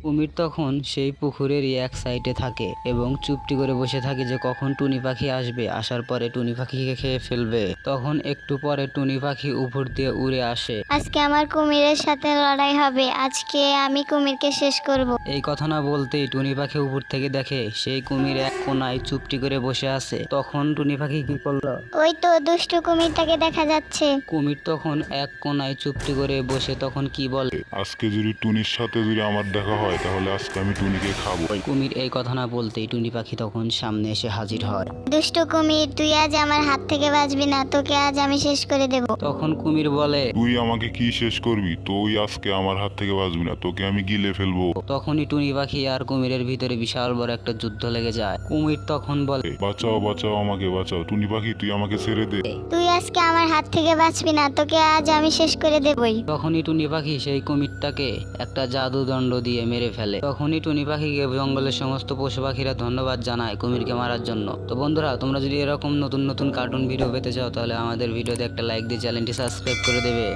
কুমির তখন সেই পুকুরেরই এক সাইডে থাকে এবং চুপটি করে বসে থাকে যে কখন টুনি পাখি আসবে, আসার পরে টুনি পাখিকে খেয়ে ফেলবে। তখন একটু পরে টুনি পাখি উপর দিয়ে উড়ে আসে। আজকে আমার কুমিরের সাথে লড়াই হবে, আজকে আমি কুমিরকে শেষ করব। এই কথা না বলতেই টুনি পাখি উপর থেকে দেখে সেই কুমির এক কোনায় চুপটি করে বসে আছে। তখন টুনি পাখি কি করলো? ওই তো দুষ্টু কুমিরটাকে দেখা যাচ্ছে। কুমির তখন এক কোনায় চুপটি করে বসে তখন কি বলে? আজকে যদি টুনির সাথে যদি আমার দেখা হয় তাহলে আজকে আমি টুনিকে খাবো। কুমির এই কথা না বলতেই টুনি পাখি তখন সামনে এসে হাজির হয়। দুষ্টু কুমির, তুই আজ আমার হাত থেকে বাঁচবি না, তোকে আজ আমি শেষ করে দেব। তখন কুমির বলে, তুই আমাকে কি শেষ করবি? তুই আজকে আমার হাত থেকে বাঁচবি না, তোকে আমি গিলে ফেলবো। তখনই টুনি পাখি আর কুমিরের ভিতরে বিশাল বড় একটা যুদ্ধ লেগে যায়। কুমির তখন বলে, বাঁচাও বাঁচাও, আমাকে বাঁচাও। টুনি পাখি তুই আমাকে ছেড়ে দে। তুই আজকে আমার হাত থেকে বাঁচবি না, তোকে আজ আমি শেষ করে দেবই। তখনই টুনি পাখি সেই কুমিরটাকে একটা জাদু দণ্ড দিয়ে মেরে ফেলে। তখনই টুনি পাখিকে জঙ্গলের সমস্ত পশু পাখিরা ধন্যবাদ জানায় কুমিরকে মারার জন্য। তো বন্ধুরা, তোমরা যদি এরকম নতুন নতুন কার্টুন ভিডিও পেতে চাও তাহলে আমাদের ভিডিওতে একটা লাইক দিয়ে চ্যানেলটি সাবস্ক্রাইব করে দেবে।